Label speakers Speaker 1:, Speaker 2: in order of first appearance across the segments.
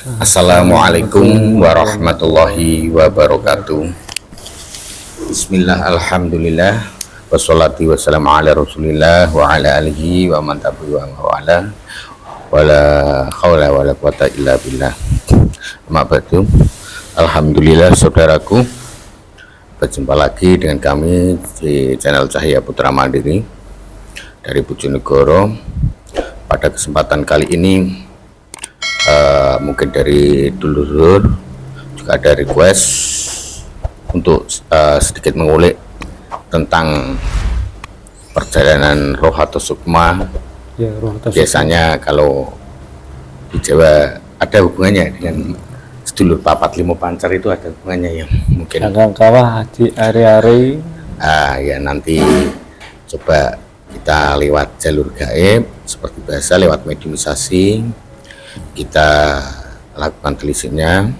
Speaker 1: Assalamualaikum warahmatullahi wabarakatuh. Bismillah, alhamdulillah, wassalatu wassalamu ala rasulillah wa ala alihi wa man tabi'ahum wa ala wala khawla wala quwata illa billah. Amma ba'du. Alhamdulillah saudaraku, berjumpa lagi dengan kami di channel Cahaya Putra Mandiri dari Bojonegoro. Pada kesempatan kali ini mungkin dari dulur juga ada request untuk sedikit mengulik tentang perjalanan roh atau sukma.
Speaker 2: Ya,
Speaker 1: biasanya kalau di Jawa ada hubungannya dengan sedulur papat limo pancar, itu ada hubungannya yang mungkin
Speaker 2: kawah di hari-hari.
Speaker 1: Ya nanti coba kita lewat jalur gaib seperti biasa, lewat mediumisasi kita lakukan telisiknya.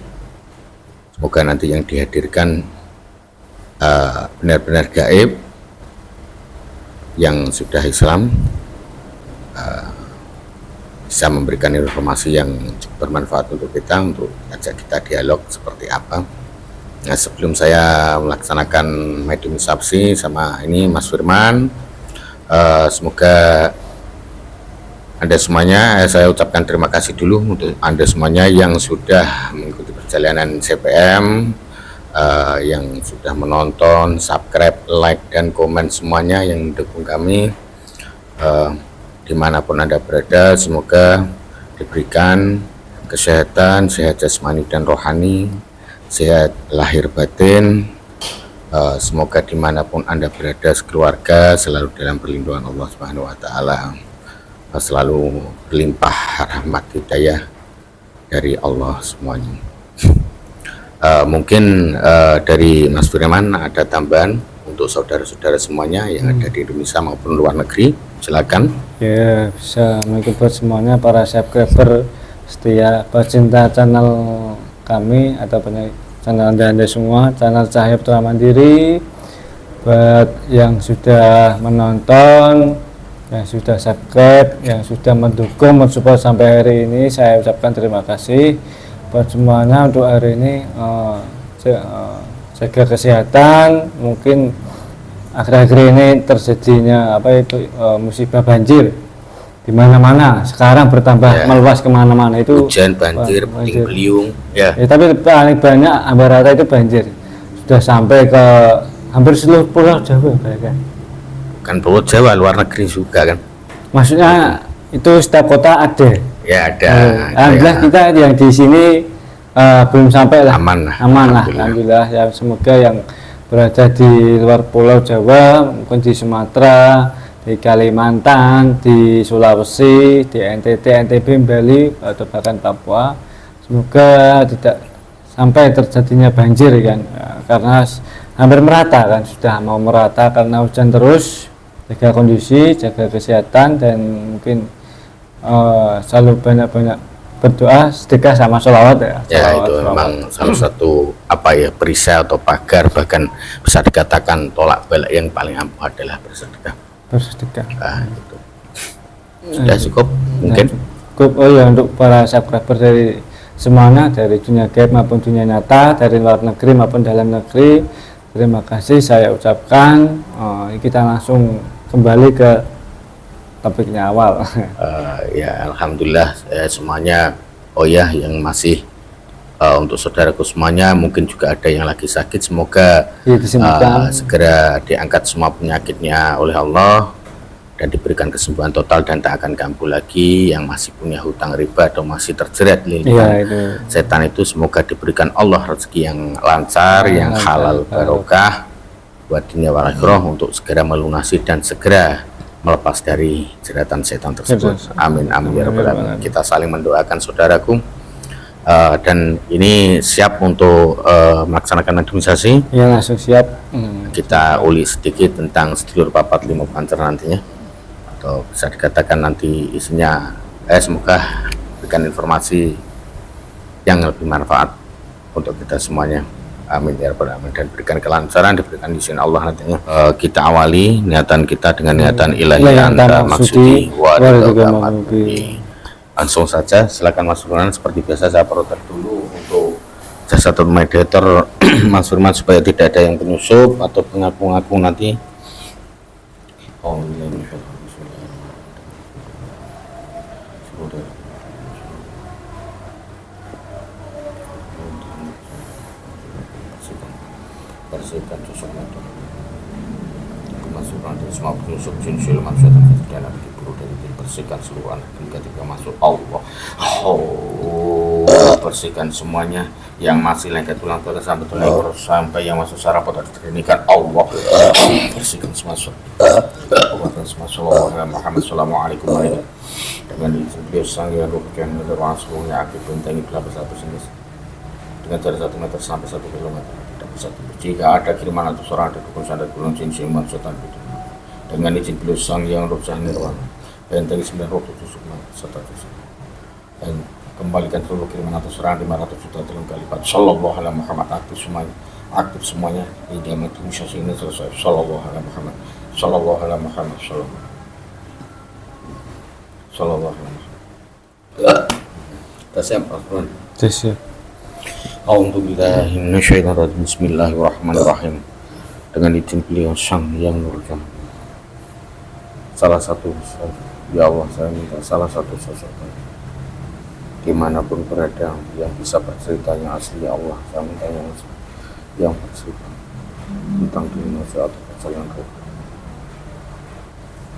Speaker 1: Semoga nanti yang dihadirkan benar-benar gaib yang sudah Islam, bisa memberikan informasi yang cukup bermanfaat untuk kita, untuk ajak kita dialog seperti apa. Nah, sebelum saya melaksanakan mediumisasi sama ini Mas Firman, semoga Anda semuanya, saya ucapkan terima kasih dulu untuk Anda semuanya yang sudah mengikuti perjalanan CPM, yang sudah menonton, subscribe, like, dan komen semuanya yang mendukung kami. Dimanapun Anda berada, semoga diberikan kesehatan, sehat jasmani dan rohani, sehat lahir batin. Semoga dimanapun Anda berada, sekeluarga selalu dalam perlindungan Allah Subhanahu wa Ta'ala, selalu berlimpah rahmat hidayah dari Allah semuanya. Mungkin dari Mas Firman ada tambahan untuk saudara-saudara semuanya yang ada di Indonesia maupun luar negeri, silakan.
Speaker 2: Ya, bisa menghibur semuanya para subscriber setia pecinta channel kami atau channel anda semua, channel Cahaya Putra Mandiri. Buat yang sudah menonton, yang sudah subscribe, yang sudah mendukung, mensupport sampai hari ini, saya ucapkan terima kasih. Buat semuanya untuk hari ini, jaga kesehatan. Mungkin akhir-akhir ini terjadinya musibah banjir di mana-mana. Sekarang bertambah meluas kemana-mana, itu
Speaker 1: hujan, banjir, beliung.
Speaker 2: Tapi paling banyak hampir rata itu banjir, sudah sampai ke hampir seluruh pulau Jawa bahkan.
Speaker 1: Kan Pulau Jawa, luar negeri juga kan?
Speaker 2: Maksudnya itu setiap kota ada.
Speaker 1: Ya ada.
Speaker 2: Alhamdulillah kita yang di sini belum sampai lah.
Speaker 1: Aman
Speaker 2: lah. Alhamdulillah. Ya, semoga yang berada di luar Pulau Jawa, mungkin di Sumatera, di Kalimantan, di Sulawesi, di NTT, NTB, Bali, atau bahkan Papua, semoga tidak sampai terjadinya banjir kan, karena hampir merata kan, sudah mau merata karena hujan terus. Jaga kondisi, jaga kesehatan, dan mungkin selalu banyak-banyak berdoa, sedekah sama sholawat ya.
Speaker 1: Itu memang salah satu perisai atau pagar, bahkan bisa dikatakan tolak balik yang paling ampuh adalah bersedekah. Gitu. Sudah cukup mungkin.
Speaker 2: Cukup. Untuk para subscriber dari semuanya, dari dunia gaib maupun dunia nyata, dari luar negeri maupun dalam negeri, terima kasih saya ucapkan. Kita langsung kembali ke topiknya awal.
Speaker 1: Ya alhamdulillah semuanya. Yang masih untuk saudaraku semuanya, mungkin juga ada yang lagi sakit, semoga segera diangkat semua penyakitnya oleh Allah dan diberikan kesembuhan total dan tak akan kambuh lagi. Yang masih punya hutang riba atau masih terjerat lingkungan setan itu, semoga diberikan Allah rezeki yang lancar, yang halal barokah buat dunia wal akhirah, untuk segera melunasi dan segera melepas dari jeratan setan tersebut. Amin amin ya rabbal alamin. Kita saling mendoakan saudaraku, dan ini siap untuk melaksanakan mediumisasi.
Speaker 2: Ya, langsung siap.
Speaker 1: Kita ulik sedikit tentang sedulur papat limo pancar nantinya, atau bisa dikatakan nanti isinya semoga berikan informasi yang lebih manfaat untuk kita semuanya. Amin ya rabbal alamin, dan berikan kelancaran, diberikan izin Allah nantinya. Kita awali niatan kita dengan niatan ilahi anta maksudi wa ridha. Langsung saja silakan Mas Firman. Seperti biasa saya protek dulu untuk jasa mediator Mas Firman supaya tidak ada yang penyusup atau pengaku-ngaku nanti. Oh, ini bersihkan susuk motor, masukkan dari semua penyusup jin siluman setan dan api buruk dari bersihkan seluruh anak ketika masuk Allah. Bersihkan semuanya yang masih lengket tulang tulang sampai yang masuk saraf otak terinikan Allah. Bersihkan semua Sallallahu Muhammad Assalamualaikum warahmatullahi dengan izin beliau sang yang ruhkan menerang semuanya aktif bentengi pelapis dengan jarak 1 meter sampai 1 kilometer. Jika ada kiriman atau suara ada dukun sadar gulung jin siluman setan itu dengan izin beliau sang yang roh sah nirwana bentengi 9 roh 7 sukma serta dan kembalikan seluruh kiriman atau serangan 500 juta kali lipat. Sallallahu alaihi Muhammad aktif semuanya di diamet misi ini selesai. Sallallahu alaihi Muhammad Sallallahu alaihi Muhammad Sallallahu alaihi Muhammad. Tersiap Pak.
Speaker 2: Tersiap.
Speaker 1: A'udzubillahi minasyaitonirrajim. Bismillahirrahmanirrahim. Dengan izin beliau sang yang nurjah. Salah satu ya Allah, saya minta salah satu sosok dimanapun berada yang bisa bercerita yang asli ya Allah, saya minta yang bercerita tentang dunia atau perjalanan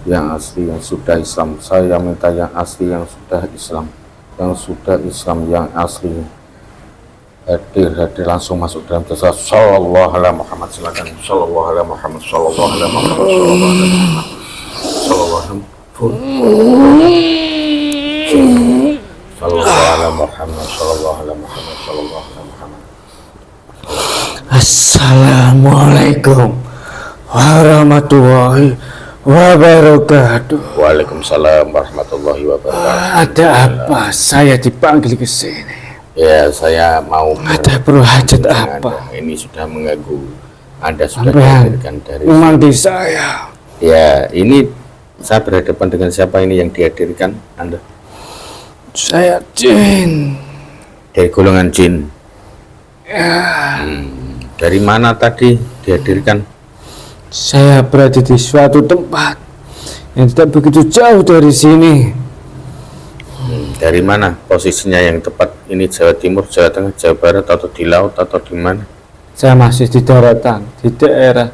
Speaker 1: yang asli yang sudah Islam. Saya minta yang asli yang sudah Islam, yang asli hadir langsung masuk dalam jasa. Sallallahu alaihi Muhammad. Silakan. Sallallahu alaihi Muhammad. Sallallahu alaihi Muhammad. Sallallahu alaihi Muhammad. Sallallahu alaihi Muhammad. Sallallahu alaihi Muhammad. Sallallahu alaihi Muhammad.
Speaker 2: Assalamualaikum warahmatullahi wabarakatuh.
Speaker 1: Waalaikumsalam warahmatullahi wabarakatuh.
Speaker 2: Ada apa saya dipanggil ke sini?
Speaker 1: Ya, saya mau
Speaker 2: ada perlu hajat apa?
Speaker 1: Ini sudah mengganggu. Anda sudah dihadirkan dari
Speaker 2: memanggil saya.
Speaker 1: Ya, ini saya berhadapan dengan siapa ini yang dihadirkan Anda?
Speaker 2: Saya jin.
Speaker 1: Dari golongan jin.
Speaker 2: Ya.
Speaker 1: Dari mana tadi dihadirkan?
Speaker 2: Saya berada di suatu tempat yang tidak begitu jauh dari sini.
Speaker 1: Dari mana posisinya yang tepat? Ini Jawa Timur, Jawa Tengah, Jawa Barat, atau di laut, atau di mana?
Speaker 2: Saya masih di daratan, di daerah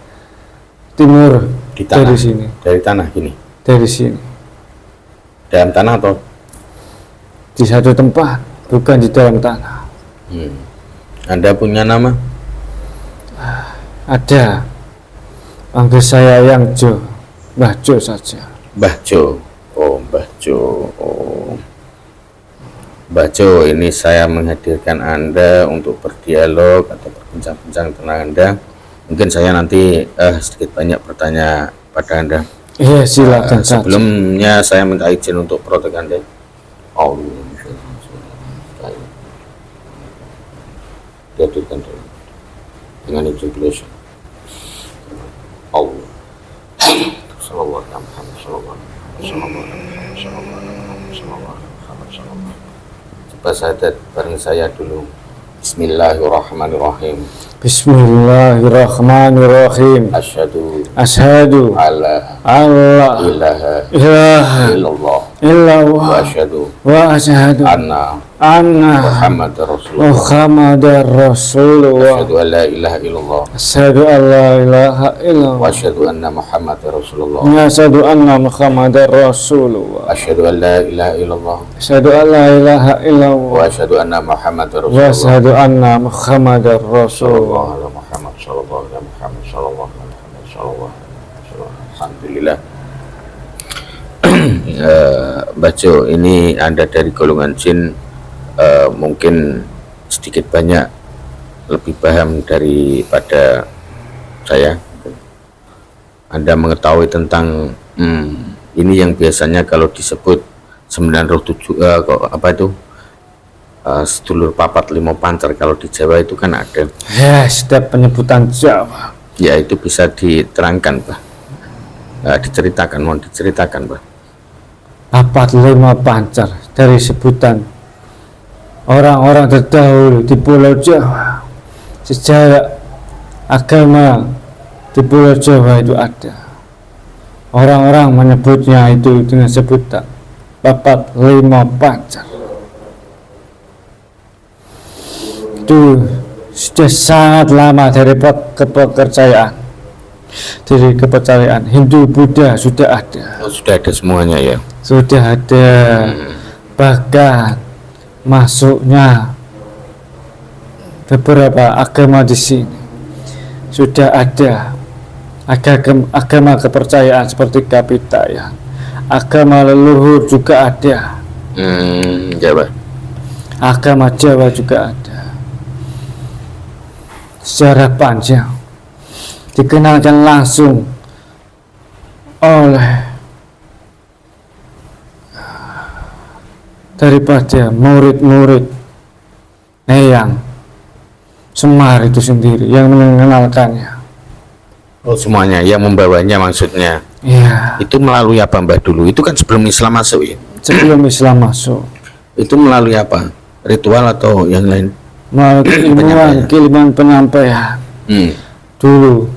Speaker 2: timur.
Speaker 1: Di tanah.
Speaker 2: Dari sini.
Speaker 1: Dari tanah gini.
Speaker 2: Dari sini.
Speaker 1: Dalam tanah atau?
Speaker 2: Di satu tempat, bukan di dalam tanah.
Speaker 1: Anda punya nama?
Speaker 2: Ada. Panggil saya Yang Jo, Mbah Jo saja.
Speaker 1: Mbah Jo. Oh, Mbah Jo. Oh. Mbah Jo, ini saya menghadirkan Anda untuk berdialog atau berbincang-bincang tentang Anda. Mungkin saya nanti sedikit banyak bertanya pada Anda.
Speaker 2: Iya, silakan.
Speaker 1: Sebelumnya saya minta izin untuk protek Anda. Dihadirkan dengan izin beliau. Allah. Sallallahu alaihi Muhammad. Sallallahu alaihi Muhammad. Coba saya bareng saya dulu. Bismillahirrahmanirrahim.
Speaker 2: Bismillahirrahmanirrahim. Asyhadu
Speaker 1: alla ilaha illallah wa asyhadu anna Muhammadar Rasulullah. Asyhadu an la ilaha illallah.
Speaker 2: Asyhadu an la ilaha illallah.
Speaker 1: Wa asyhadu anna Muhammadar Rasulullah.
Speaker 2: Asyhadu anna Muhammadar Rasulullah.
Speaker 1: Asyhadu an la ilaha illallah.
Speaker 2: Asyhadu an la ilaha illallah.
Speaker 1: Wa asyhadu anna Muhammadar
Speaker 2: Wa
Speaker 1: Rasulullah.
Speaker 2: asyhadu anna Muhammadar Rasulullah.
Speaker 1: Alhamdulillah. Mbah Jo, ini Anda dari golongan jin, mungkin sedikit banyak lebih paham daripada saya. Anda mengetahui tentang ini yang biasanya kalau disebut 907 apa itu sedulur papat limo pancer, kalau di Jawa itu kan ada.
Speaker 2: Ya, setiap penyebutan Jawa.
Speaker 1: Ya, itu bisa diterangkan, Pak. Diceritakan, mohon diceritakan, Pak.
Speaker 2: Papat lima pancer. dari sebutan orang-orang terdahulu di Pulau Jawa. Sejarah agama di Pulau Jawa itu ada. Orang-orang menyebutnya itu dengan sebutan Papat Lima Pancar. Itu sudah sangat lama dari kepercayaan Hindu, Buddha sudah ada.
Speaker 1: Oh, sudah ada semuanya ya.
Speaker 2: Sudah ada. Bahkan masuknya beberapa agama di sini sudah ada. Agama kepercayaan seperti Kapitayan, agama leluhur juga ada.
Speaker 1: Jawa.
Speaker 2: Agama Jawa juga ada. Sejarah panjang dikenalkan langsung oleh daripada murid-murid Eyang Semar itu sendiri yang mengenalkannya.
Speaker 1: Oh, semuanya yang membawanya maksudnya.
Speaker 2: Iya.
Speaker 1: Itu melalui apa Mbah dulu? Itu kan sebelum Islam masuk ya?
Speaker 2: Sebelum Islam masuk.
Speaker 1: Itu melalui apa? Ritual atau yang lain?
Speaker 2: Melalui keilmuan penyampaian. Dulu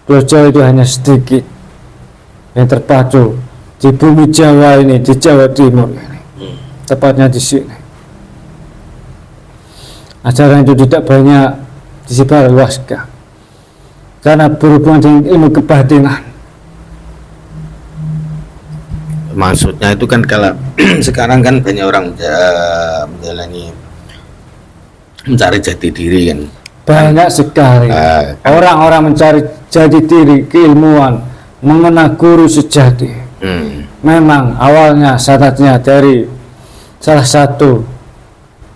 Speaker 2: Pulau Jawa itu hanya sedikit yang terpacu di bumi Jawa ini, di Jawa Timur ini, tepatnya di sini. Ajaran itu tidak banyak disebarluaskan karena berhubungan dengan ilmu kebatinan.
Speaker 1: Maksudnya itu kan kalau sekarang kan banyak orang menjalani mencari jati diri kan.
Speaker 2: Banyak sekali orang-orang mencari jati diri, keilmuan, mengenal guru sejati. Memang awalnya syaratnya dari salah satu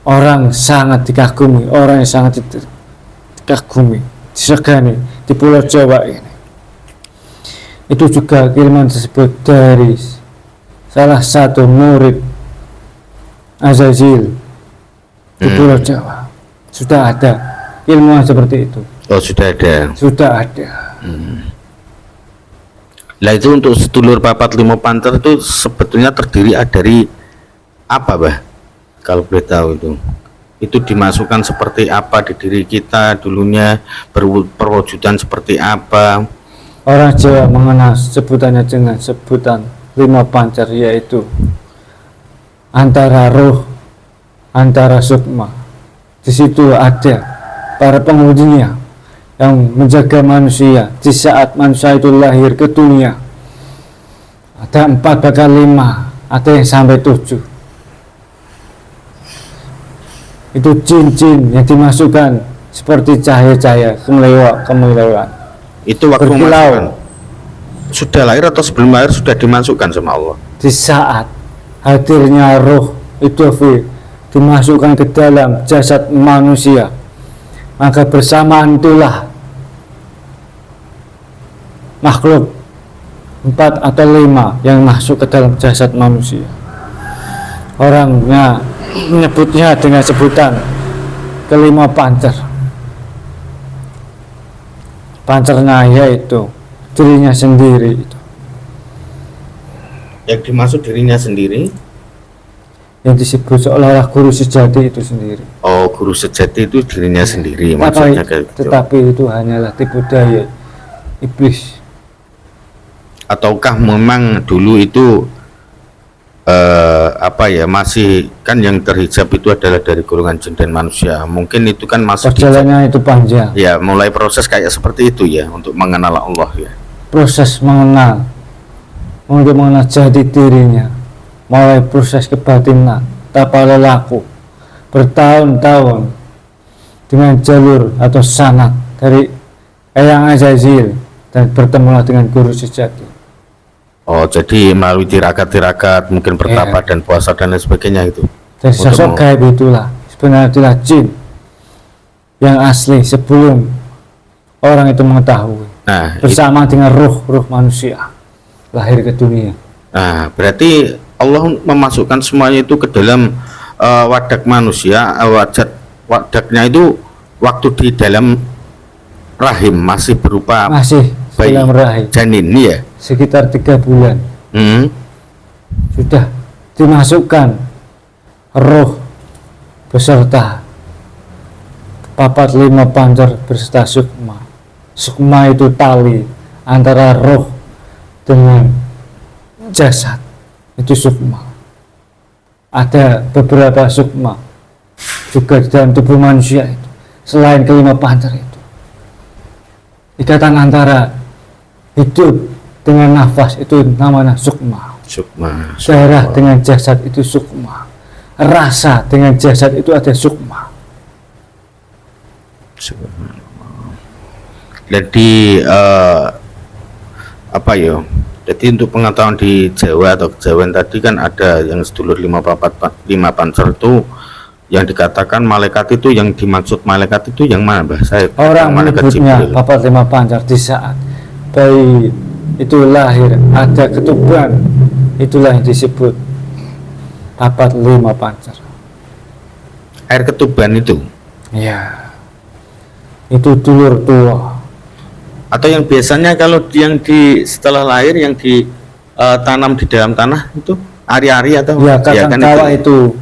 Speaker 2: orang sangat dikagumi, orang yang sangat dikagumi, disegani di Pulau Jawa ini. Itu juga keilmuan tersebut dari salah satu murid Azazil di Pulau Jawa. Sudah ada ilmuwan seperti itu.
Speaker 1: Oh, sudah ada.
Speaker 2: Sudah ada.
Speaker 1: Lah itu untuk sedulur Papat Lima Pancar itu sebetulnya terdiri dari apa, Bah? Kalau boleh tahu itu dimasukkan seperti apa di diri kita dulunya, perwujudan seperti apa?
Speaker 2: Orang Jawa mengenal sebutannya dengan sebutan lima pancar, yaitu antara roh, antara sukma. Di situ ada para pengujinya yang menjaga manusia di saat manusia itu lahir ke dunia. Ada 4 bahkan 5, ada yang sampai 7. Itu jin-jin yang dimasukkan seperti cahaya-cahaya kemelewaan.
Speaker 1: Itu waktu masukkan sudah lahir atau sebelum lahir sudah dimasukkan sama Allah?
Speaker 2: Di saat hadirnya roh itu dimasukkan ke dalam jasad manusia, maka bersamaan itulah makhluk 4 atau 5 yang masuk ke dalam jasad manusia. Orangnya menyebutnya dengan sebutan kelima pancar. Pancarnya yaitu dirinya sendiri itu.
Speaker 1: Yang dimaksud dirinya sendiri?
Speaker 2: Yang disebut seolah-olah guru sejati itu sendiri.
Speaker 1: Oh, guru sejati itu dirinya sendiri maksudnya kayak gitu.
Speaker 2: Tetapi itu hanyalah tipu daya iblis.
Speaker 1: Ataukah memang dulu itu masih kan yang terhijab itu adalah dari golongan jin dan manusia, mungkin itu kan masih
Speaker 2: perjalanannya itu panjang
Speaker 1: ya, mulai proses kayak seperti itu ya untuk mengenal Allah ya,
Speaker 2: proses mengenal untuk mengenal jati dirinya, mulai proses kebatinan tanpa lelaku bertahun-tahun dengan jalur atau sanad dari Eyang Azazil dan bertemulah dengan guru sejati.
Speaker 1: Oh, jadi melalui tirakat-tirakat mungkin bertapa dan puasa dan lain sebagainya itu.
Speaker 2: Dan sosok gaib itulah sebenarnya adalah jin yang asli sebelum orang itu mengetahui.
Speaker 1: Nah,
Speaker 2: bersama dengan ruh manusia lahir ke dunia.
Speaker 1: Nah, berarti Allah memasukkan semuanya itu ke dalam wadah manusia. Wadahnya itu waktu di dalam rahim masih berupa bayi,
Speaker 2: dalam rahim
Speaker 1: janin ya,
Speaker 2: sekitar 3 bulan sudah dimasukkan roh beserta papat 5 pancar beserta sukma. Sukma itu tali antara roh dengan jasad, itu sukma. Ada beberapa sukma juga di dalam tubuh manusia itu selain kelima pancar itu. Ikatan antara hidup dengan nafas itu namanya sukma.
Speaker 1: Sukma.
Speaker 2: Darah dengan jasad itu sukma. Rasa dengan jasad itu ada sukma.
Speaker 1: Jadi apa ya? Jadi untuk pengetahuan di Jawa atau Kejawen tadi kan ada yang sedulur 5 pancar itu yang dikatakan malaikat itu, yang dimaksud malaikat itu yang mana, Mbah? Saya
Speaker 2: orang menyebutnya papat 5 pancar di saat bayi itu lahir ada ketuban, itulah yang disebut papat 5 pancar.
Speaker 1: Air ketuban itu?
Speaker 2: Ya, itu dulur tua.
Speaker 1: Atau yang biasanya kalau yang di setelah lahir yang ditanam di dalam tanah itu ari-ari atau
Speaker 2: ya, kan itu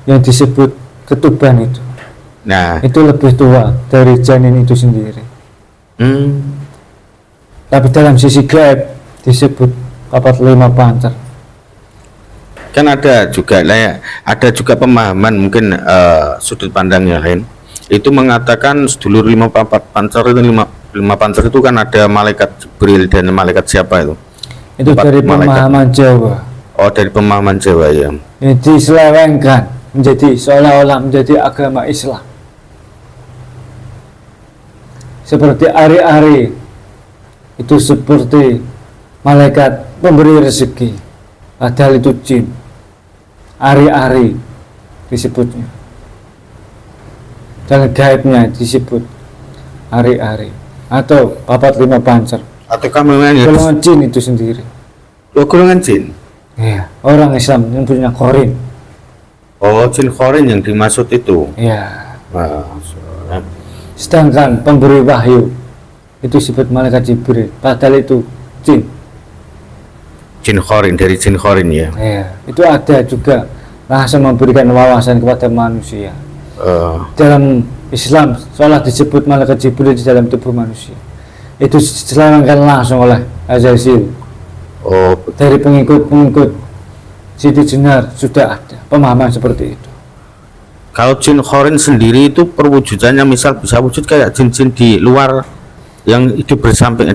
Speaker 2: yang disebut ketuban itu.
Speaker 1: Nah,
Speaker 2: itu lebih tua dari janin itu sendiri. Tapi dalam sisi gaib disebut papat 5 pancar.
Speaker 1: Kan ada juga lah ya, ada juga pemahaman mungkin sudut pandang yang lain. Itu mengatakan sedulur 5 pancar itu 5 pancar itu kan ada malaikat Jibril dan malaikat siapa itu?
Speaker 2: Itu dari pemahaman Jawa.
Speaker 1: Oh, dari pemahaman Jawa ya.
Speaker 2: Ini diselewengkan menjadi seolah-olah menjadi agama Islam. Seperti ari-ari itu seperti malaikat pemberi rezeki, padahal itu jin. Ari-ari disebutnya, dan gaibnya disebut ari-ari atau papat 5 pancar.
Speaker 1: Ataukah memang
Speaker 2: golongan jin itu sendiri?
Speaker 1: Oh, golongan jin?
Speaker 2: Iya, orang Islam yang punya korin.
Speaker 1: Oh, jin korin yang dimaksud itu?
Speaker 2: Iya.
Speaker 1: Nah,
Speaker 2: sedangkan pemberi wahyu itu disebut malaikat Jibril, padahal itu jin.
Speaker 1: Jin korin, dari jin korin ya?
Speaker 2: Iya, itu ada juga langsung memberikan wawasan kepada manusia. Dalam Islam seolah disebut malaikat Jibril di dalam tubuh manusia. Itu diselewengkan langsung oleh Azazil.
Speaker 1: Oh,
Speaker 2: dari pengikut-pengikut Siti Jenar sudah ada pemahaman seperti itu.
Speaker 1: Kalau jin korin sendiri itu perwujudannya misal bisa wujud kayak jin-jin di luar yang hidup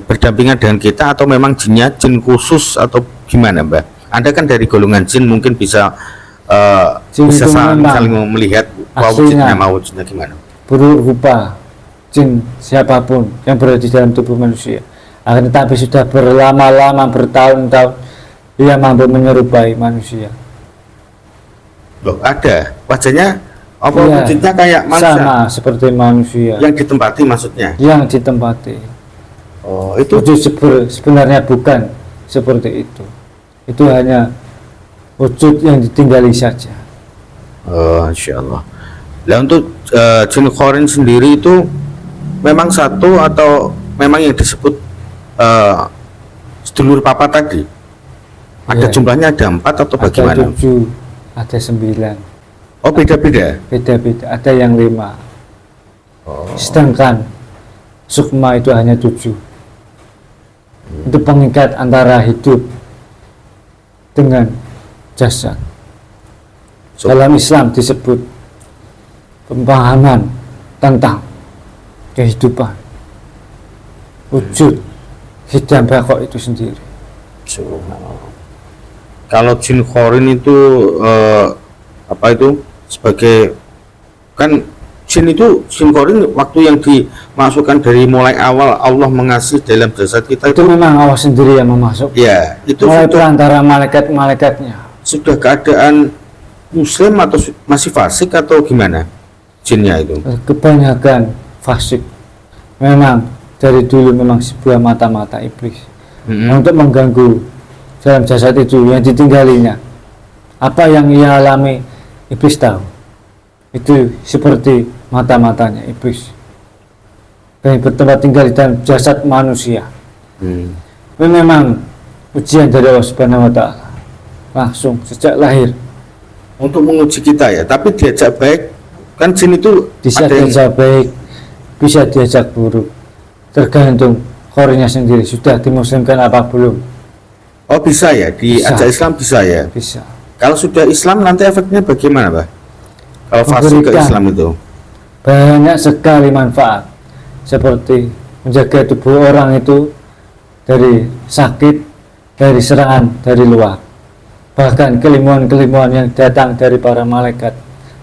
Speaker 1: berdampingan dengan kita, atau memang jinnya jin khusus atau gimana, Mbak? Anda kan dari golongan jin mungkin bisa bisa saling melihat wujudnya, mau wujudnya gimana?
Speaker 2: Berupa jin siapapun yang berada di dalam tubuh manusia, akan tetapi sudah berlama-lama bertahun-tahun ia mampu menyerupai manusia.
Speaker 1: Loh, ada wajahnya apa? Ya, wujudnya kayak manusia,
Speaker 2: sama seperti manusia
Speaker 1: yang ditempati, maksudnya
Speaker 2: yang ditempati.
Speaker 1: Oh, itu
Speaker 2: wujud sebenarnya bukan seperti itu hanya wujud yang ditinggali saja.
Speaker 1: Oh, insyaallah. Nah, untuk jin korin sendiri itu memang satu atau memang yang disebut sedulur papa tadi? Ada ya, jumlahnya ada 4 atau bagaimana?
Speaker 2: Ada 7, ada 9.
Speaker 1: Oh, beda-beda?
Speaker 2: Beda-beda, ada yang 5. Oh. Sedangkan sukma itu hanya 7. Itu pengikat antara hidup dengan jasad. Dalam Islam disebut pemahaman tentang kehidupan, wujud, hidup bakok itu sendiri.
Speaker 1: Kalau jin korin itu apa itu sebagai, kan jin korin waktu yang dimasukkan dari mulai awal Allah mengasih dalam jasad kita
Speaker 2: itu memang Allah sendiri yang memasuk.
Speaker 1: Ya, itu
Speaker 2: mulai perantara malaikat-malaikatnya.
Speaker 1: Sudah keadaan muslim atau masih fasik atau gimana jinnya itu?
Speaker 2: Kebanyakan fasik. Memang dari dulu memang sebuah mata-mata iblis untuk mengganggu dalam jasad itu yang ditinggalinya. Apa yang ia alami iblis tahu. Itu seperti mata-matanya iblis yang bertempat tinggal di dalam jasad manusia. Memang ujian dari Allah Subhanahu wa Ta'ala langsung sejak lahir
Speaker 1: untuk menguji kita ya. Tapi diajak baik kan jin itu
Speaker 2: Bisa
Speaker 1: ada yang
Speaker 2: diajak baik, bisa diajak buruk, tergantung korinnya sendiri sudah dimuslimkan apa belum.
Speaker 1: oh bisa ya diajak
Speaker 2: Bisa.
Speaker 1: Islam bisa ya.
Speaker 2: Bisa
Speaker 1: Kalau sudah Islam nanti efeknya bagaimana, Pak? Kalau fasih ke
Speaker 2: Memberikan.
Speaker 1: Islam itu?
Speaker 2: banyak sekali manfaat, seperti menjaga tubuh orang itu dari sakit, dari serangan dari luar, bahkan keilmuan-keilmuan yang datang dari para malaikat,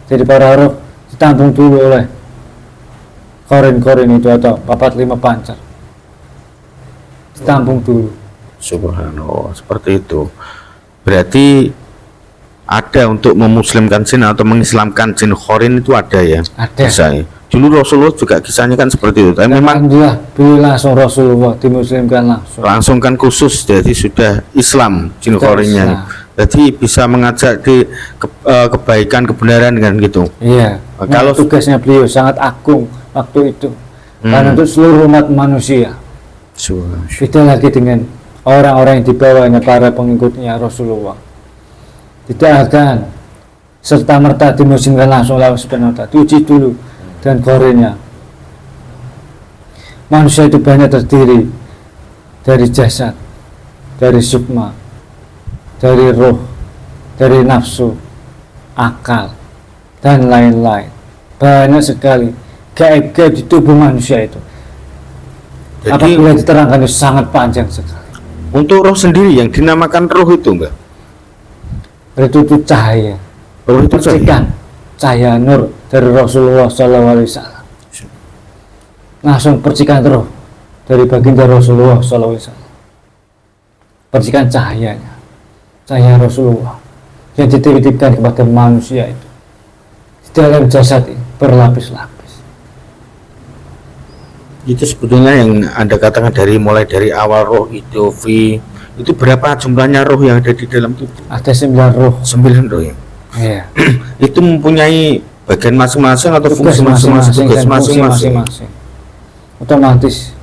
Speaker 2: dari para roh, ditampung dulu oleh korin-korin itu atau 45 pancar, ditampung dulu.
Speaker 1: Subhanallah, seperti itu. Berarti ada untuk memuslimkan jin atau mengislamkan jin khorin itu ada ya?
Speaker 2: Ada.
Speaker 1: Bisa ya. Dulu Rasulullah juga kisahnya kan seperti itu. Tapi memang
Speaker 2: Alhamdulillah, beliau langsung Rasulullah dimuslimkan
Speaker 1: langsung kan khusus, jadi sudah Islam jin
Speaker 2: Sudah
Speaker 1: khorinnya.
Speaker 2: Islam.
Speaker 1: Jadi bisa mengajak di kebaikan, kebenaran kan gitu.
Speaker 2: Iya.
Speaker 1: Kalau-
Speaker 2: Tugasnya beliau sangat agung waktu itu, karena untuk seluruh umat manusia. Beda lagi dengan orang-orang yang dibawanya para pengikutnya Rasulullah. Tidak akan serta merta dimuslimkan langsung oleh Allah Subhanahu wa Ta'ala. Diuji dulu dan korinnya. Manusia itu banyak terdiri dari jasad, dari sukma, dari roh, dari nafsu, akal, dan lain-lain. Banyak sekali gaib-gaib di tubuh manusia itu.
Speaker 1: Jadi
Speaker 2: Apabila diterangkan itu sangat panjang sekali.
Speaker 1: untuk roh sendiri yang dinamakan roh itu enggak?
Speaker 2: Itu cahaya,
Speaker 1: Roh itu
Speaker 2: percikan cahaya nur dari Rasulullah SAW. Langsung percikan roh dari baginda Rasulullah SAW. Percikan cahayanya, cahaya Rasulullah yang dititipkan kepada manusia itu di dalam jasad ini berlapis-lapis.
Speaker 1: itu sebetulnya yang Anda katakan mulai dari awal roh itu itu berapa jumlahnya roh yang ada di dalam tubuh?
Speaker 2: Ada 9 roh.
Speaker 1: 9 roh ya.
Speaker 2: Iya.
Speaker 1: Itu mempunyai bagian masing-masing atau
Speaker 2: Tugas
Speaker 1: fungsi masing-masing, tugas
Speaker 2: dan fungsi
Speaker 1: masing-masing.
Speaker 2: masing-masing. Otomatis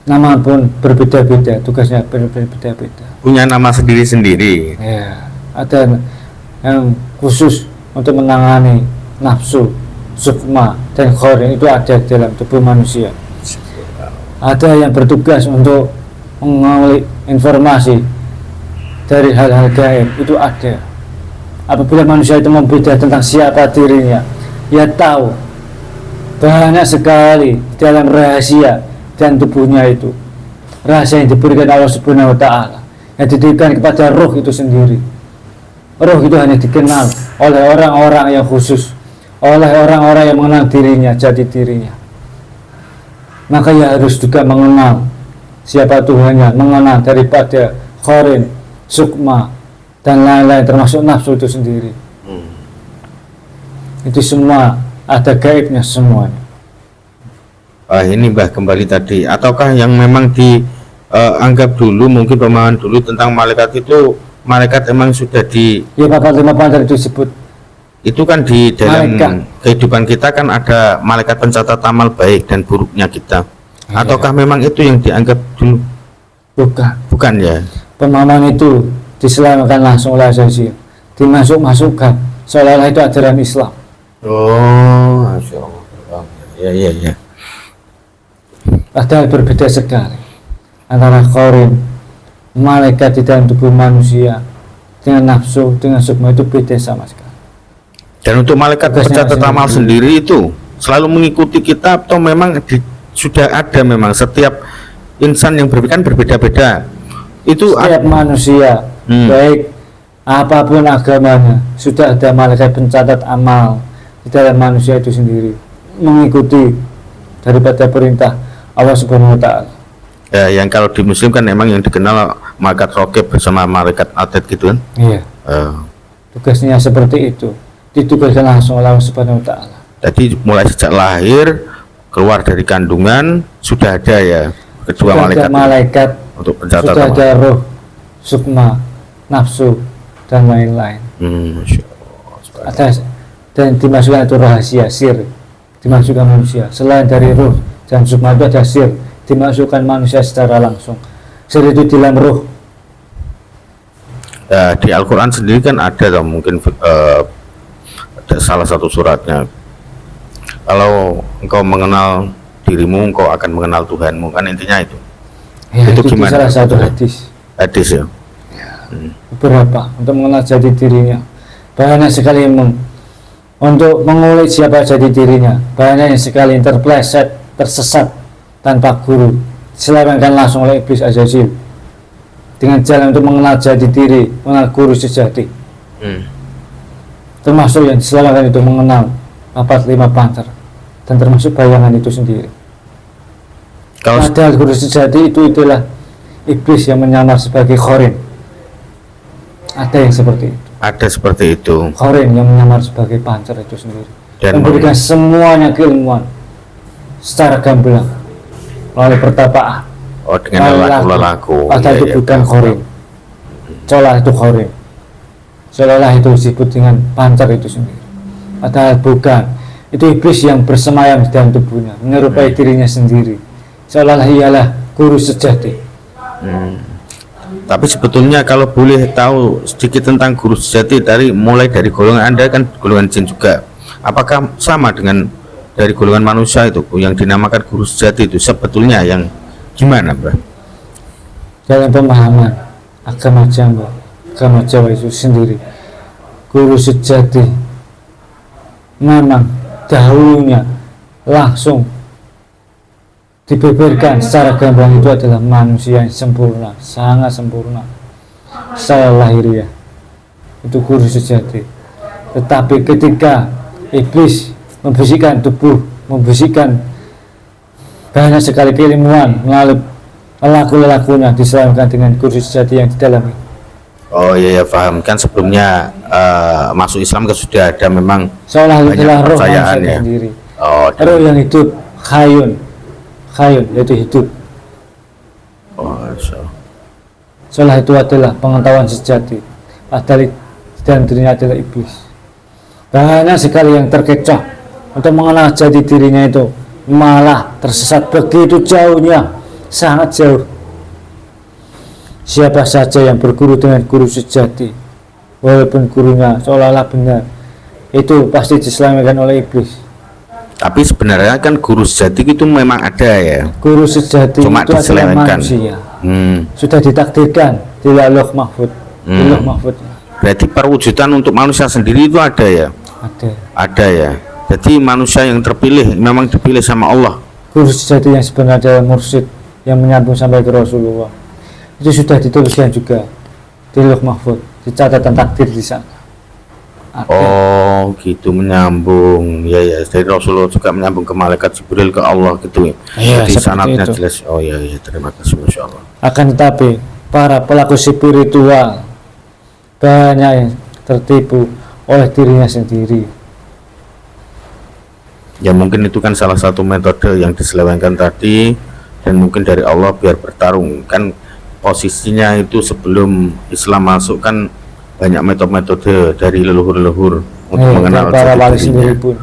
Speaker 2: nama pun berbeda-beda, tugasnya berbeda-beda.
Speaker 1: Punya nama sendiri-sendiri.
Speaker 2: Ya, ada yang khusus untuk menangani nafsu, sukma, dan khorin, itu ada dalam tubuh manusia. Ada yang bertugas untuk mengulik informasi dari hal-hal gaib, itu ada. Apabila manusia itu membeda tentang siapa dirinya, ia tahu banyak sekali dalam rahasia dan tubuhnya itu, rahasia yang diberikan Allah Subhanahu wa Ta'ala, yang diberikan kepada roh itu sendiri. Roh itu hanya dikenal oleh orang-orang yang khusus, oleh orang-orang yang mengenal dirinya, jati dirinya. Maka ia harus juga mengenal siapa Tuhannya, mengenal daripada khorin, sukma, dan lain-lain, termasuk nafsu itu sendiri. Itu semua ada gaibnya semuanya.
Speaker 1: Ini Mbah kembali tadi, ataukah yang memang dianggap dulu, mungkin pemahaman dulu tentang malaikat itu, malaikat emang sudah
Speaker 2: Ya, 45 pancar itu disebut
Speaker 1: itu kan di dalam
Speaker 2: Malaikat.
Speaker 1: kehidupan kita kan ada malaikat pencatat amal baik dan buruknya kita.
Speaker 2: Iya.
Speaker 1: Ataukah memang itu yang dianggap dulu?
Speaker 2: bukan.
Speaker 1: Bukan ya.
Speaker 2: Pemahaman itu diselamatkan langsung oleh Azazi, dimasuk-masukkan seolah-olah itu ajaran Islam.
Speaker 1: Oh, Masya Allah. Ya.
Speaker 2: Padahal berbeda sekali antara khorin, malaikat di dalam tubuh manusia, dengan nafsu, dengan sukma, itu beda sama sekali.
Speaker 1: Dan untuk malaikat
Speaker 2: Tugasnya
Speaker 1: pencatat amal
Speaker 2: masing-masing.
Speaker 1: sendiri itu selalu mengikuti kita atau memang sudah ada memang setiap insan yang berbeda kan berbeda-beda. Itu
Speaker 2: Setiap manusia, baik apapun agamanya, sudah ada malaikat pencatat amal di dalam manusia itu sendiri, mengikuti daripada perintah Allah Subhanahu wa Ta'ala.
Speaker 1: ya, yang kalau di Muslim kan memang yang dikenal malaikat rokib bersama malaikat atet gitu kan.
Speaker 2: Iya, tugasnya seperti itu, ditugaskan langsung oleh Allah Subhanahu wa Ta'ala.
Speaker 1: Jadi mulai sejak lahir keluar dari kandungan sudah ada ya kedua
Speaker 2: Sudah
Speaker 1: malaikat,
Speaker 2: ada malaikat,
Speaker 1: untuk pencatat
Speaker 2: sudah
Speaker 1: amal.
Speaker 2: ada roh, sukma, nafsu, dan lain-lain.
Speaker 1: Masya Allah.
Speaker 2: Ada dan dimasukkan itu rahasia, sir, dimasukkan manusia. Selain dari roh dan sukma itu ada sir, dimasukkan manusia secara langsung. Sir itu di dalam roh.
Speaker 1: Di Al-Quran sendiri kan ada atau mungkin ada salah satu suratnya, kalau engkau mengenal dirimu engkau akan mengenal Tuhanmu, kan intinya itu.
Speaker 2: Ya,
Speaker 1: Itu
Speaker 2: itu
Speaker 1: gimana?
Speaker 2: salah satu hadis.
Speaker 1: Hadis ya.
Speaker 2: Beberapa untuk mengenal jati dirinya. Banyak sekali untuk mengulik siapa jati dirinya. Banyak sekali yang terpleset, tersesat tanpa guru, diselewengkan langsung oleh iblis Azazil dengan jalan untuk mengenal jati diri, mengenal guru sejati. Termasuk yang diselewengkan itu mengenal 45 pantar dan termasuk bayangan itu sendiri. Padahal guru sejati itulah iblis yang menyamar sebagai khorin. Ada yang seperti itu.
Speaker 1: Ada seperti itu.
Speaker 2: Khorin yang menyamar sebagai pancar itu sendiri.
Speaker 1: Dan
Speaker 2: memberikan semuanya keilmuan secara gamblang melalui pertapaan.
Speaker 1: Oh, dengan lelaku.
Speaker 2: Padahal itu bukan khorin. Seolah itu khorin. Seolah itu disebut dengan pancar itu sendiri. Padahal bukan. Itu iblis yang bersemayam di dalam tubuhnya, menyerupai dirinya sendiri. Seolah ialah guru sejati.
Speaker 1: Tapi sebetulnya kalau boleh tahu sedikit tentang guru sejati, mulai dari golongan Anda kan golongan jin juga, apakah sama dengan dari golongan manusia itu yang dinamakan guru sejati itu sebetulnya yang gimana, Mbak?
Speaker 2: Dalam pemahaman agama Jawa itu sendiri, guru sejati memang dahulunya langsung dibeberkan secara gamblang itu adalah manusia yang sempurna, sangat sempurna secara lahiriah, itu guru sejati. Tetapi ketika iblis membersihkan tubuh, membersihkan banyak sekali keilmuan melalui lelaku-lelakunya, diselewengkan dengan guru sejati yang didalami.
Speaker 1: Oh iya, paham. Kan sebelumnya masuk Islam kan sudah ada memang
Speaker 2: seolah adalah roh manusia
Speaker 1: ya
Speaker 2: sendiri.
Speaker 1: Roh
Speaker 2: yang hidup, khayun yaitu hidup. Seolah itu adalah pengetahuan sejati, padahal dalam dirinya adalah iblis. Banyak sekali yang terkecoh untuk mengenal jati dirinya itu, malah tersesat begitu jauhnya, sangat jauh. Siapa saja yang berguru dengan guru sejati, walaupun gurunya seolah-olah benar, itu pasti diselewengkan oleh iblis.
Speaker 1: Tapi sebenarnya kan guru sejati itu memang ada ya.
Speaker 2: Guru sejati
Speaker 1: cuma
Speaker 2: itu adalah manusia. Sudah ditakdirkan di Lauh Mahfud.
Speaker 1: Berarti perwujudan untuk manusia sendiri itu ada ya? Ada ya. Jadi manusia yang terpilih memang dipilih sama Allah.
Speaker 2: Guru sejati yang sebenarnya adalah mursyid yang menyambung sampai ke Rasulullah. Itu sudah dituliskan juga di Lauh Mahfud, di catatan takdir di sana.
Speaker 1: Oh gitu, menyambung ya dari Rasulullah juga menyambung ke malaikat Jibril ke Allah gitu ya. Jadi sanadnya jelas. Oh ya, terima kasih, Masya Allah.
Speaker 2: Akan tetapi para pelaku spiritual banyak yang tertipu oleh dirinya sendiri.
Speaker 1: Ya mungkin itu kan salah satu metode yang diselewengkan tadi, dan mungkin dari Allah biar bertarung. Kan posisinya itu sebelum Islam masuk kan banyak metode dari leluhur-leluhur untuk mengenal
Speaker 2: para wali sendiri pun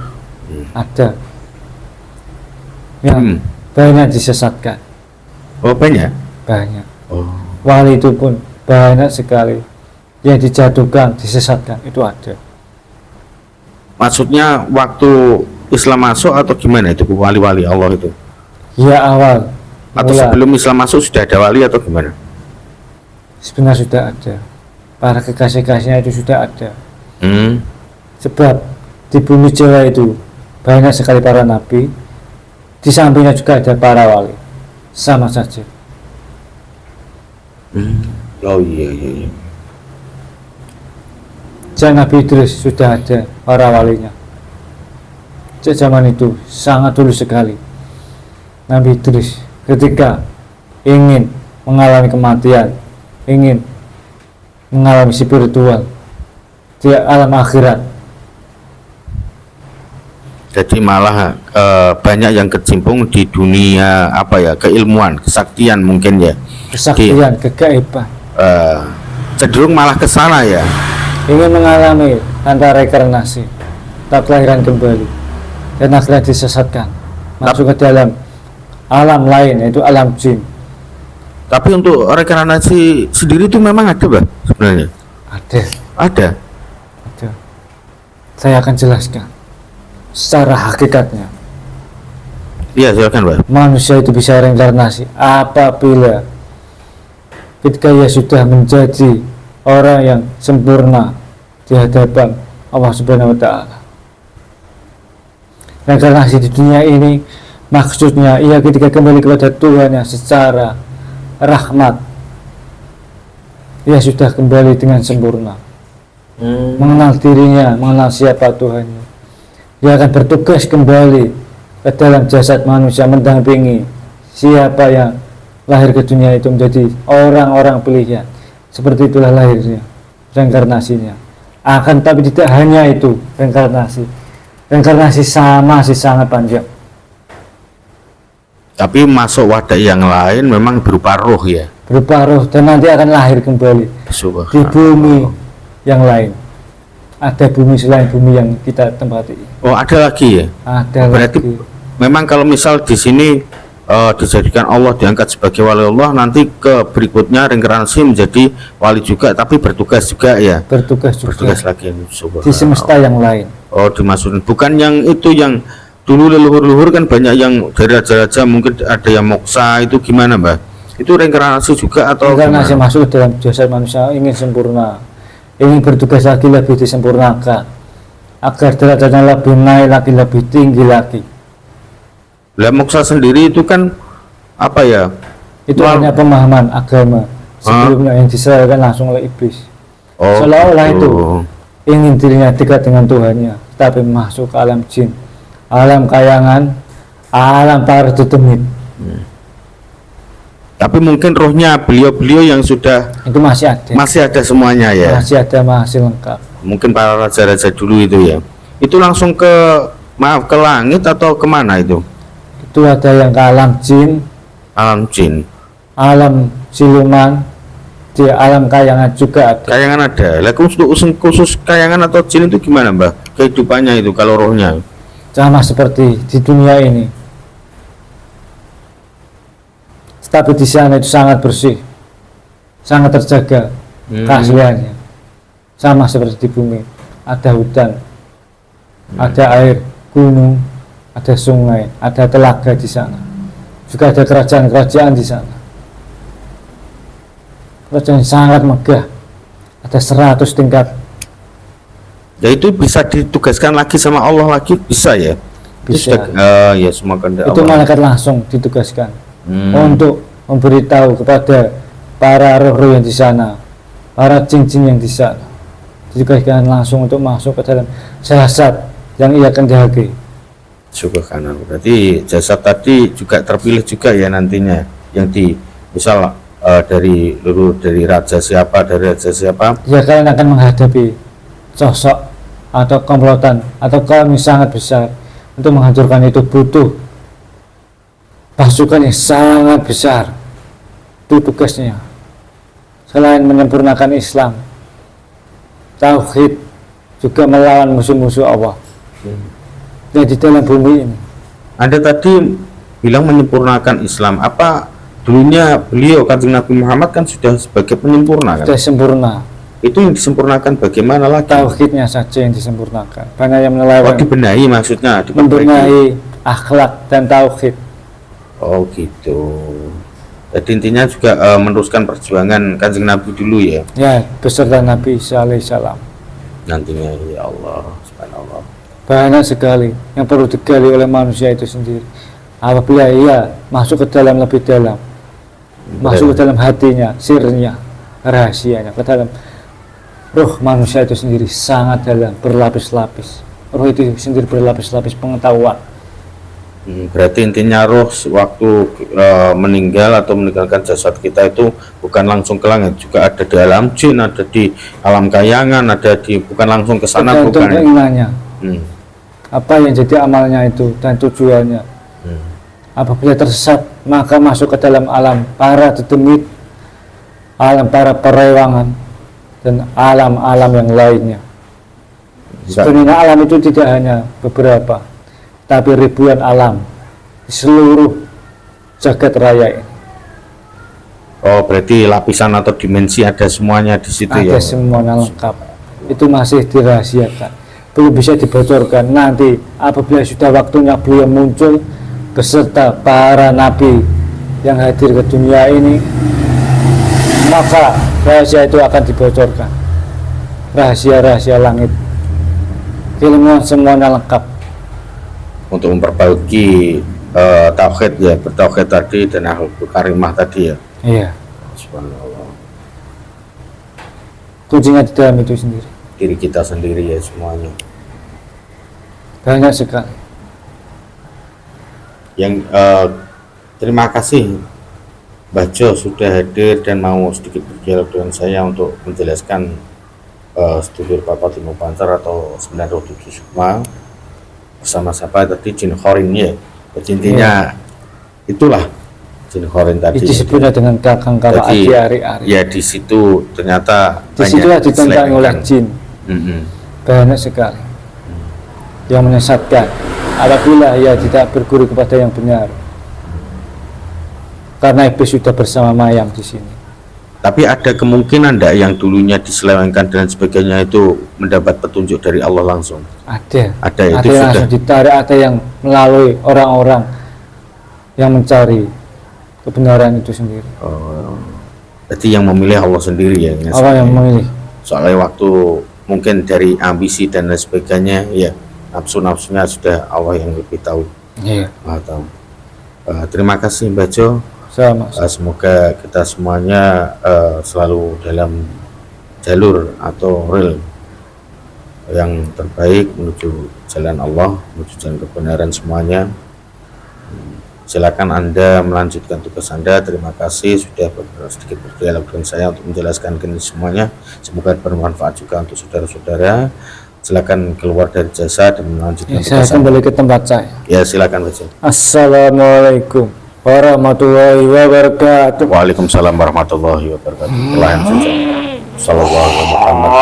Speaker 2: ada yang banyak disesatkan.
Speaker 1: Oh banyak?
Speaker 2: Banyak. Wali itu pun banyak sekali yang dijatuhkan, disesatkan, itu ada.
Speaker 1: Maksudnya waktu Islam masuk atau gimana itu wali-wali Allah itu?
Speaker 2: Ya awal.
Speaker 1: Atau sebelum Islam masuk sudah ada wali atau gimana?
Speaker 2: Sebenarnya sudah ada. Para kekasih-kasihnya itu sudah ada. Sebab di bumi Jawa itu banyak sekali para nabi, di sampingnya juga ada para wali, sama saja.
Speaker 1: Oh iya.
Speaker 2: Sejak Nabi Idris sudah ada para walinya. Sejak zaman itu sangat dulu sekali. Nabi Idris ketika ingin mengalami kematian, ingin mengalami spiritual di alam akhirat,
Speaker 1: jadi malah banyak yang kecimpung di dunia keilmuan, kesaktian mungkin ya,
Speaker 2: kesaktian, kegaiban,
Speaker 1: cenderung malah ke sana ya,
Speaker 2: ingin mengalami tanpa reinkarnasi, tak kelahiran kembali, dan akhirnya disesatkan masuk ke dalam alam lain, yaitu alam jin.
Speaker 1: Tapi untuk reinkarnasi sendiri itu memang ada, Mbak, sebenarnya?
Speaker 2: Ada.
Speaker 1: Ada.
Speaker 2: Ada. Saya akan jelaskan secara hakikatnya.
Speaker 1: Iya, silakan, Pak.
Speaker 2: Manusia itu bisa reinkarnasi apabila ketika ia sudah menjadi orang yang sempurna di hadapan Allah Subhanahu wa Ta'ala. Reinkarnasi di dunia ini maksudnya ia ketika kembali kepada Tuhannya secara rahmat, ia sudah kembali dengan sempurna, mengenal dirinya, mengenal siapa Tuhannya. Ia akan bertugas kembali ke dalam jasad manusia, mendampingi siapa yang lahir ke dunia itu menjadi orang-orang pilihan. Seperti itulah lahirnya, reinkarnasinya. Akan tapi tidak hanya itu reinkarnasi. Reinkarnasi masih sangat panjang.
Speaker 1: Tapi masuk wadah yang lain memang berupa roh ya.
Speaker 2: Berupa roh, dan nanti akan lahir kembali di bumi yang lain. Ada bumi selain bumi yang kita tempati.
Speaker 1: Oh, ada lagi ya?
Speaker 2: Ada.
Speaker 1: Berarti
Speaker 2: lagi.
Speaker 1: Memang kalau misal di sini dijadikan Allah, diangkat sebagai wali Allah, nanti ke berikutnya reinkarnasi menjadi wali juga, tapi bertugas juga ya.
Speaker 2: Bertugas juga.
Speaker 1: Bertugas lagi
Speaker 2: di semesta yang lain.
Speaker 1: Oh, dimaksudkan bukan yang itu yang dulu leluhur-leluhur kan banyak yang dari raja-raja, mungkin ada yang moksa, itu gimana, Mbak? Itu reinkarnasi juga atau
Speaker 2: reinkarnasi
Speaker 1: gimana?
Speaker 2: masuk dalam jasad manusia, ingin sempurna, ingin bertugas lagi lebih disempurnakan agar derajatnya lebih naik lagi, lebih tinggi lagi.
Speaker 1: Lah moksa sendiri itu kan apa ya?
Speaker 2: Itu hanya pemahaman agama sebelumnya yang diserahkan langsung oleh iblis.
Speaker 1: Oh,
Speaker 2: seolah-olah
Speaker 1: gitu.
Speaker 2: itu ingin dirinya dekat dengan Tuhannya, tapi masuk ke alam jin, alam kayangan, alam para demit.
Speaker 1: Tapi mungkin rohnya beliau-beliau yang sudah
Speaker 2: Itu masih ada
Speaker 1: semuanya ya.
Speaker 2: masih ada, masih lengkap.
Speaker 1: Mungkin para raja-raja dulu itu ya. Itu langsung ke langit atau kemana itu?
Speaker 2: Itu ada yang ke alam jin,
Speaker 1: Alam jin.
Speaker 2: alam siluman, di alam kayangan juga ada.
Speaker 1: Kayangan ada. Lah khusus kayangan atau jin itu gimana, Mbak? Kehidupannya itu kalau rohnya.
Speaker 2: Sama seperti di dunia ini, tapi di sana itu sangat bersih, sangat terjaga keasliannya. Sama seperti di bumi, ada hutan, ada air, gunung, ada sungai, ada telaga di sana. Juga ada kerajaan-kerajaan di sana. Kerajaan sangat megah, ada 100 tingkat.
Speaker 1: Ya itu bisa ditugaskan lagi sama Allah lagi, bisa ya?
Speaker 2: Bisa.
Speaker 1: Ya semua kehendak
Speaker 2: Itu
Speaker 1: Allah.
Speaker 2: malaikat langsung ditugaskan untuk memberitahu kepada para roh-roh yang di sana, para jin-jin yang di sana, ditugaskan langsung untuk masuk ke dalam jasad yang ia kendaki.
Speaker 1: Subhanallah. Berarti jasad tadi juga terpilih juga ya nantinya, yang di misal dari raja siapa, dari raja siapa.
Speaker 2: Ya, kalian akan menghadapi sosok atau komplotan atau kaum yang sangat besar. Untuk menghancurkan itu butuh pasukan yang sangat besar. Itu tugasnya. Selain menyempurnakan Islam, tauhid, juga melawan musuh-musuh Allah yang di dalam bumi ini.
Speaker 1: Anda tadi bilang menyempurnakan Islam. Apa dulunya beliau Kanjeng Nabi Muhammad kan sudah sebagai penyempurna kan?
Speaker 2: Sudah sempurna.
Speaker 1: Itu yang disempurnakan bagaimana lagi?
Speaker 2: Tauhidnya saja yang disempurnakan. Banyak yang melewati.
Speaker 1: Dibenahi maksudnya,
Speaker 2: membenahi akhlak dan tauhid.
Speaker 1: Oh gitu. Jadi intinya juga meneruskan perjuangan Kanjeng Nabi dulu ya.
Speaker 2: Ya, beserta Nabi Isa alaihissalam.
Speaker 1: Nantinya ya Allah, subhanallah.
Speaker 2: Banyak sekali yang perlu digali oleh manusia itu sendiri. Apabila ia masuk ke dalam lebih dalam, masuk ke dalam hatinya, sirnya, rahasianya, ke dalam roh manusia itu sendiri sangat dalam, berlapis-lapis. Roh itu sendiri berlapis-lapis pengetahuan.
Speaker 1: Berarti intinya roh waktu meninggal atau meninggalkan jasad kita itu bukan langsung ke langit, juga ada di alam jin, ada di alam kayangan, ada di bukan langsung ke sana,
Speaker 2: bukan keinginannya. Apa yang jadi amalnya itu dan tujuannya. Apabila tersesat, maka masuk ke dalam alam para dedemit, alam para perewangan, dan alam-alam yang lainnya. Sebenarnya alam itu tidak hanya beberapa, tapi ribuan alam di seluruh jagat raya ini.
Speaker 1: Oh, berarti lapisan atau dimensi ada semuanya di situ ya?
Speaker 2: Ada semuanya lengkap. Itu masih dirahasiakan, belum bisa dibocorkan. Nanti apabila sudah waktunya beliau muncul beserta para nabi yang hadir ke dunia ini, maka rahasia itu akan dibocorkan. Rahasia-rahasia langit, ilmu semuanya lengkap.
Speaker 1: Untuk memperbaiki tauhid ya, bertauhid tadi dan akhlak karimah tadi ya.
Speaker 2: Iya.
Speaker 1: Subhanallah.
Speaker 2: Kuncinya di dalam itu sendiri.
Speaker 1: Diri kita sendiri ya semuanya.
Speaker 2: Banyak sekali.
Speaker 1: Yang terima kasih Mbah Jo sudah hadir dan mau sedikit berdialog dengan saya untuk menjelaskan studi Papa Timo Pancar atau 927 Sukma bersama siapa tadi Jin Khorin ya. Jadi intinya itulah Jin Khorin tadi.
Speaker 2: Disebutnya dengan kakang kala Adi Ari-Ari.
Speaker 1: Ya di situ ternyata
Speaker 2: di situlah ditentang oleh jin. Banyak sekali yang menyesatkan apabila ia tidak berguru kepada yang benar, karena iblis sudah bersama mayang di sini.
Speaker 1: Tapi ada kemungkinan enggak yang dulunya diselewengkan dan sebagainya itu mendapat petunjuk dari Allah langsung?
Speaker 2: Ada
Speaker 1: itu
Speaker 2: yang
Speaker 1: sudah
Speaker 2: langsung ditarik, ada yang melalui orang-orang yang mencari kebenaran itu sendiri.
Speaker 1: Oh, berarti yang memilih Allah sendiri ya?
Speaker 2: Allah yang memilih.
Speaker 1: Soalnya waktu mungkin dari ambisi dan lain sebagainya ya, nafsu-nafsunya sudah Allah yang lebih tahu.
Speaker 2: Iya.
Speaker 1: Tahu. Terima kasih Mbak Jo.
Speaker 2: Sama.
Speaker 1: Semoga kita semuanya selalu dalam jalur atau rel yang terbaik menuju jalan Allah, menuju jalan kebenaran semuanya. Silakan Anda melanjutkan tugas Anda. Terima kasih sudah sedikit berdialog dengan saya untuk menjelaskan ini semuanya. Semoga bermanfaat juga untuk saudara-saudara. Silakan keluar dari jasa dan melanjutkan tugas
Speaker 2: saya kembali ke tempat saya.
Speaker 1: Ya, silakan baca.
Speaker 2: Assalamualaikum warahmatullahi wabarakatuh.
Speaker 1: Waalaikumsalam warahmatullahi wabarakatuh. Lain saja. Sallallahu alaihi Muhammad.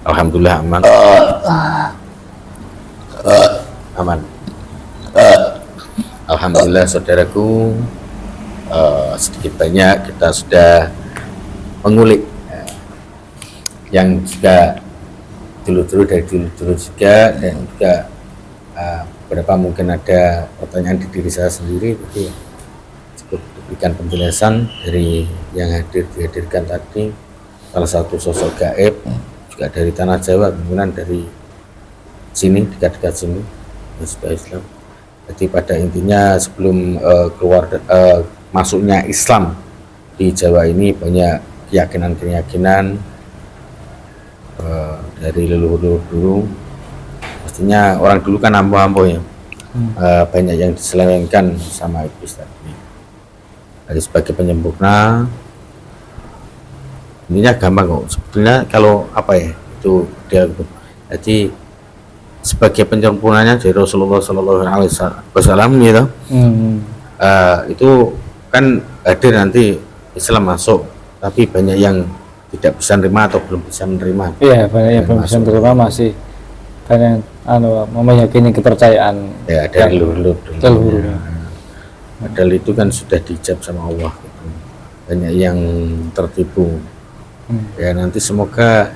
Speaker 1: Alhamdulillah aman. Aman. Alhamdulillah saudaraku, sedikit banyak kita sudah mengulik yang juga dulu-dulu dari dulu juga, dan juga beberapa mungkin ada pertanyaan di diri saya sendiri, jadi cukup berikan penjelasan dari yang dihadirkan tadi, salah satu sosok gaib juga dari tanah Jawa, kemudian dari sini, dekat-dekat sini, masuk Islam. Jadi pada intinya sebelum masuknya Islam di Jawa ini banyak keyakinan-keyakinan dari leluhur dulu. Pastinya orang dulu kan ampuh-ampuh ya, banyak yang diselewengkan sama iblis tadi. Jadi sebagai penyempurna, intinya gampang kok sebetulnya, kalau apa ya itu dia gitu. Jadi sebagai penyempurnanya dari Rasulullah Sallallahu Alaihi Wasallam gitu, itu kan hadir nanti Islam masuk, tapi banyak yang tidak bisa menerima atau belum bisa menerima.
Speaker 2: Iya, banyak yang belum bisa menerima, masih banyak meyakini kepercayaan
Speaker 1: ya dari leluhur. Padahal itu kan sudah dijab sama Allah gitu. Banyak yang tertipu. Ya nanti semoga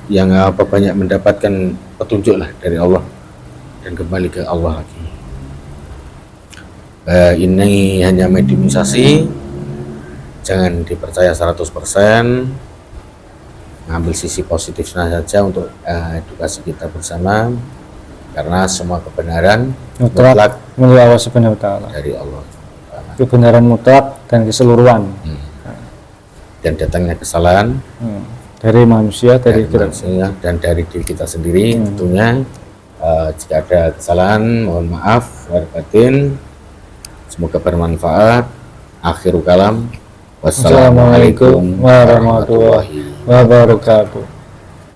Speaker 1: yang banyak mendapatkan petunjuk lah dari Allah dan kembali ke Allah lagi. Ini hanya mediumisasi, jangan dipercaya 100%, ngambil sisi positifnya saja untuk edukasi kita bersama, karena semua kebenaran mutlak
Speaker 2: milik Allah Subhanahu wa taala,
Speaker 1: dari Allah.
Speaker 2: Kebenaran mutlak dan keseluruhan.
Speaker 1: Dan datangnya kesalahan
Speaker 2: dari manusia, dari
Speaker 1: manusia dan dari diri kita sendiri tentunya. Jika ada kesalahan mohon maaf lahir batin, semoga bermanfaat. Akhirul kalam, wassalamualaikum warahmatullahi wabarakatuh.